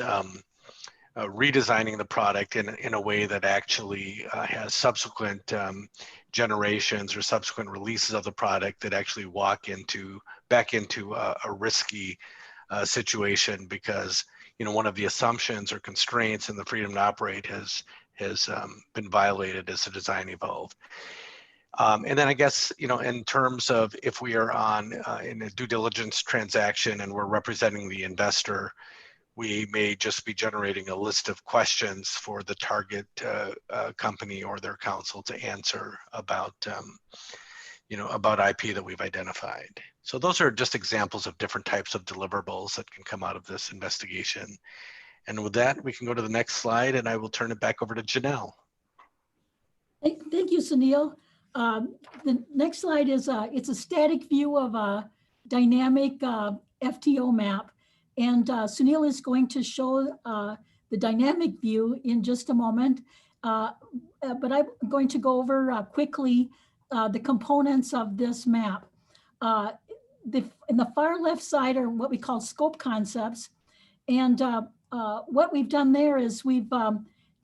redesigning the product in a way that actually has subsequent generations or subsequent releases of the product that actually walk back into a risky situation, because one of the assumptions or constraints in the freedom to operate has been violated as the design evolved. And then I guess, in terms of if we are in a due diligence transaction and we're representing the investor, we may just be generating a list of questions for the target company or their counsel to answer about IP that we've identified. So those are just examples of different types of deliverables that can come out of this investigation. And with that, we can go to the next slide, and I will turn it back over to Janelle. Thank you, Sunil. The next slide is it's a static view of a dynamic FTO map. And Sunil is going to show the dynamic view in just a moment. But I'm going to go over quickly the components of this map. In the far left side are what we call scope concepts. And what we've done there is we've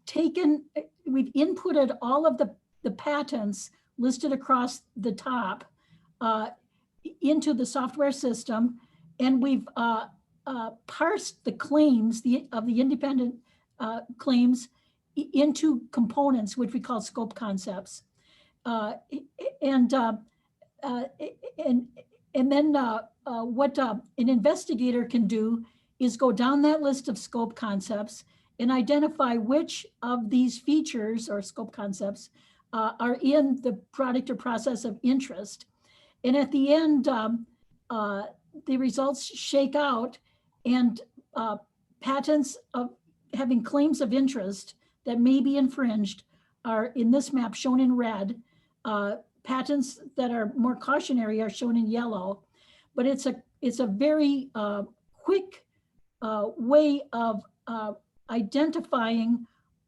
inputted all of the patents listed across the top into the software system, and we've parsed the claims of the independent claims into components, which we call scope concepts. And then what an investigator can do is go down that list of scope concepts and identify which of these features or scope concepts are in the product or process of interest. And at the end, the results shake out, and patents of having claims of interest that may be infringed are in this map shown in red. Patents that are more cautionary are shown in yellow, but it's a very quick way of identifying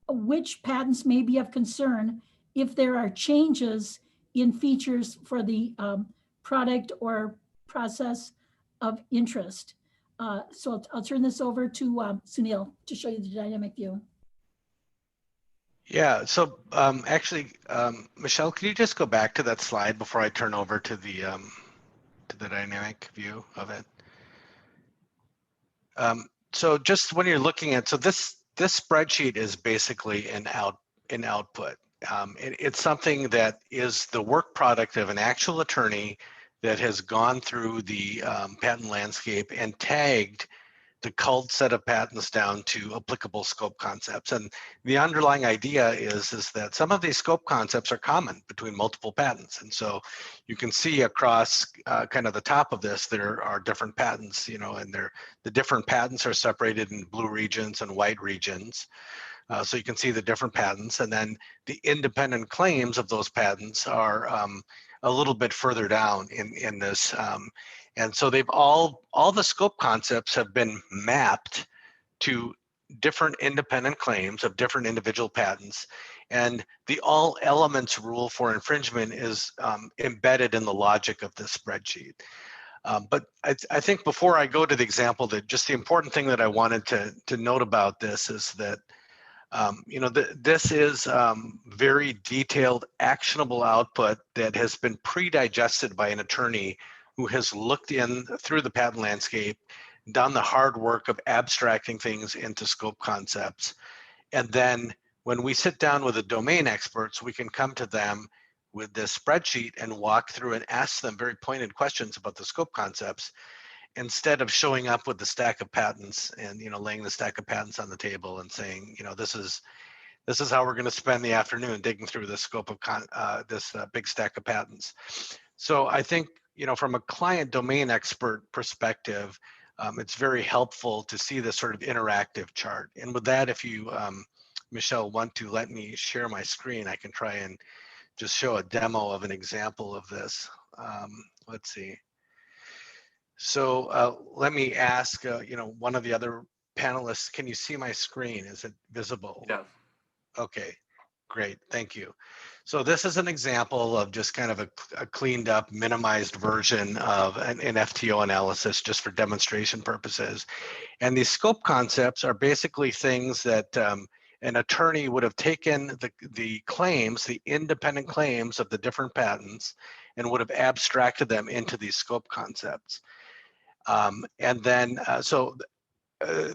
which patents may be of concern if there are changes in features for the product or process of interest. So I'll turn this over to Sunil to show you the dynamic view. Yeah, so actually, Michelle, can you just go back to that slide before I turn over to the dynamic view of it? So just when you're looking at, so this spreadsheet is basically an output. It's something that is the work product of an actual attorney that has gone through the patent landscape and tagged the culled set of patents down to applicable scope concepts. And the underlying idea is that some of these scope concepts are common between multiple patents. And so you can see across kind of the top of this, there are different patents, you know, and the different patents are separated in blue regions and white regions. So you can see the different patents, and then the independent claims of those patents are a little bit further down in this. And so they've all the scope concepts have been mapped to different independent claims of different individual patents. And the all elements rule for infringement is embedded in the logic of this spreadsheet. But I think before I go to the example, that just the important thing that I wanted to note about this is that you know, this is very detailed, actionable output that has been pre-digested by an attorney who has looked in through the patent landscape, done the hard work of abstracting things into scope concepts. And then when we sit down with the domain experts, we can come to them with this spreadsheet and walk through and ask them very pointed questions about the scope concepts, instead of showing up with the stack of patents and, you know, laying the stack of patents on the table and saying, you know, this is how we're going to spend the afternoon digging through the scope of this big stack of patents. So I think, you know, from a client domain expert perspective, it's very helpful to see this sort of interactive chart. And with that, if you, Michelle, want to let me share my screen, I can try and just show a demo of an example of this. Let's see. So let me ask, you know, one of the other panelists, can you see my screen? Is it visible? Yeah. Okay, great, thank you. So this is an example of just kind of a cleaned up, minimized version of an FTO analysis just for demonstration purposes. And these scope concepts are basically things that an attorney would have taken the claims, the independent claims of the different patents, and would have abstracted them into these scope concepts. And then,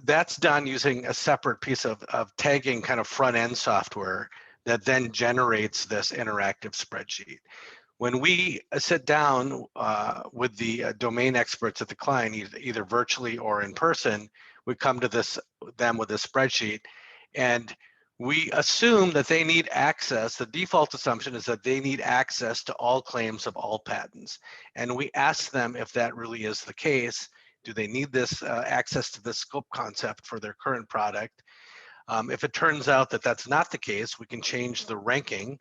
that's done using a separate piece of tagging kind of front end software that then generates this interactive spreadsheet. When we sit down with the domain experts at the client, either virtually or in person, we come to them with a spreadsheet, and we assume that they need access. The default assumption is that they need access to all claims of all patents. And we ask them if that really is the case. Do they need this access to this scope concept for their current product? If it turns out that that's not the case, we can change the ranking.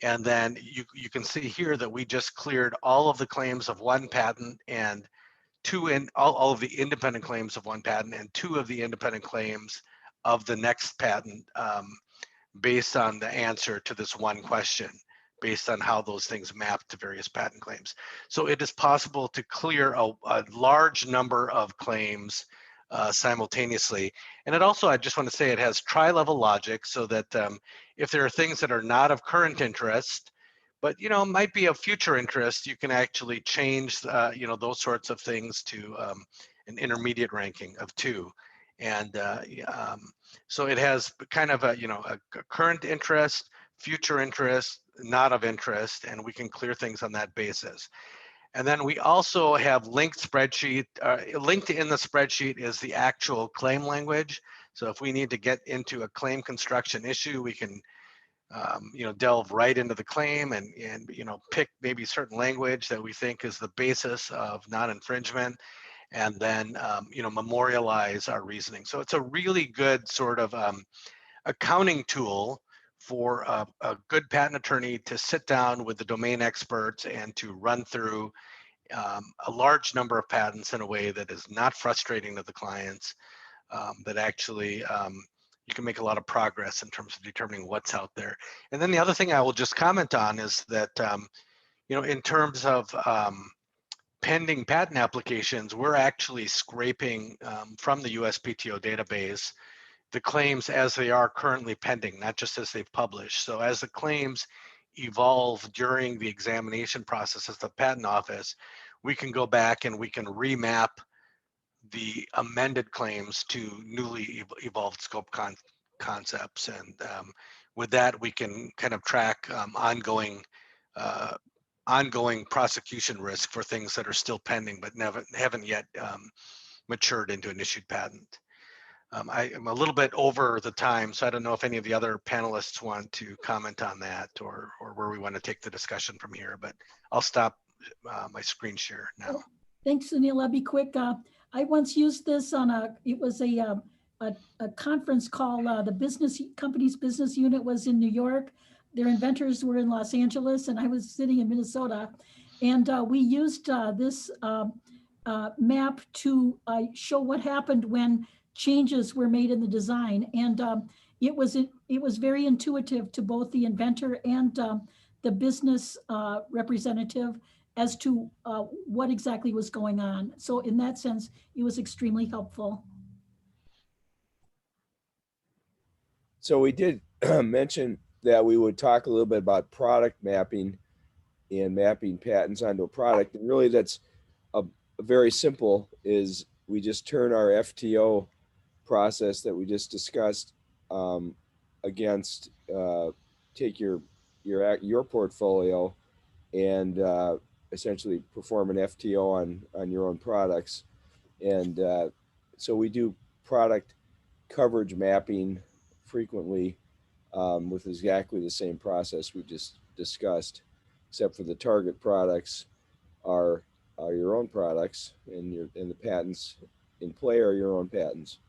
And then you can see here that we just cleared all of the claims of one patent and all of the independent claims of one patent and 2 of the independent claims of the next patent based on the answer to this one question. based on how those things map to various patent claims. So it is possible to clear a large number of claims simultaneously. And it also, I just want to say, it has tri-level logic, so that if there are things that are not of current interest, but might be of future interest, you can actually change those sorts of things to an intermediate ranking of 2. And so it has kind of a current interest, future interest, not of interest, and we can clear things on that basis. And then we also have linked spreadsheet. Linked in the spreadsheet is the actual claim language. So if we need to get into a claim construction issue, we can delve right into the claim and pick maybe certain language that we think is the basis of non-infringement, and then memorialize our reasoning. So it's a really good sort of accounting tool for a good patent attorney to sit down with the domain experts and to run through a large number of patents in a way that is not frustrating to the clients, that actually you can make a lot of progress in terms of determining what's out there. And then the other thing I will just comment on is that, in terms of pending patent applications, we're actually scraping from the USPTO database the claims as they are currently pending, not just as they've published. So as the claims evolve during the examination process as the patent office, we can go back and we can remap the amended claims to newly evolved scope concepts. And with that, we can kind of track ongoing prosecution risk for things that are still pending but haven't yet matured into an issued patent. I am a little bit over the time, so I don't know if any of the other panelists want to comment on that, or where we want to take the discussion from here, but I'll stop my screen share now. Thanks, Sunil. I'll be quick. I once used this on a conference call. The business company's business unit was in New York. Their inventors were in Los Angeles, and I was sitting in Minnesota. And we used this map to show what happened when changes were made in the design. And it was very intuitive to both the inventor and the business representative as to what exactly was going on. So in that sense, it was extremely helpful. So we did mention that we would talk a little bit about product mapping and mapping patents onto a product. And really that's a very simple, is we just turn our FTO process that we just discussed against, take your portfolio and essentially perform an FTO on your own products. And so we do product coverage mapping frequently with exactly the same process we just discussed, except for the target products are your own products, and the patents in play are your own patents.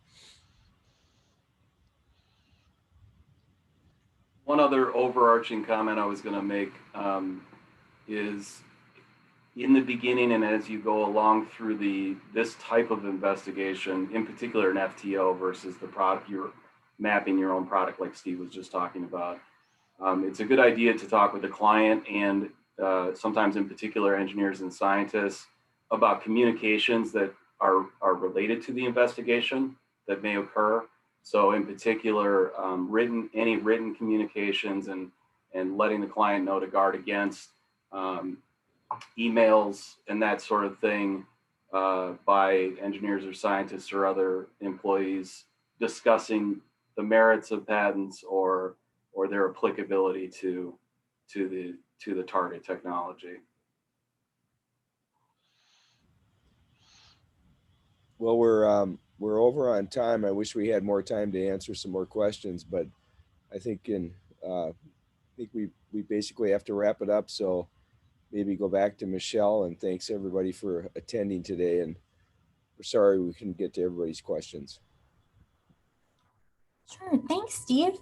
One other overarching comment I was going to make is, in the beginning and as you go along through this type of investigation, in particular an FTO versus the product, you're mapping your own product like Steve was just talking about. It's a good idea to talk with the client and sometimes in particular engineers and scientists about communications that are related to the investigation that may occur. So in particular, any written communications and letting the client know to guard against emails and that sort of thing by engineers or scientists or other employees discussing the merits of patents or their applicability to the target technology. Well, we're over on time. I wish we had more time to answer some more questions, but I think we basically have to wrap it up. So maybe go back to Michelle, and thanks everybody for attending today. And we're sorry we couldn't get to everybody's questions. Sure, thanks, Steve.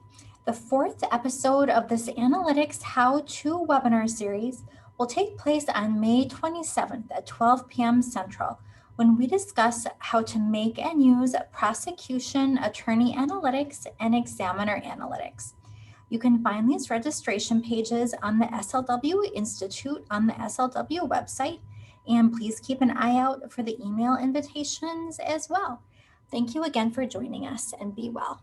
The fourth episode of this Analytics How-To webinar series will take place on May 27th at 12 p.m. Central, when we discuss how to make and use prosecution attorney analytics and examiner analytics. You can find these registration pages on the SLW Institute on the SLW website, and please keep an eye out for the email invitations as well. Thank you again for joining us, and be well.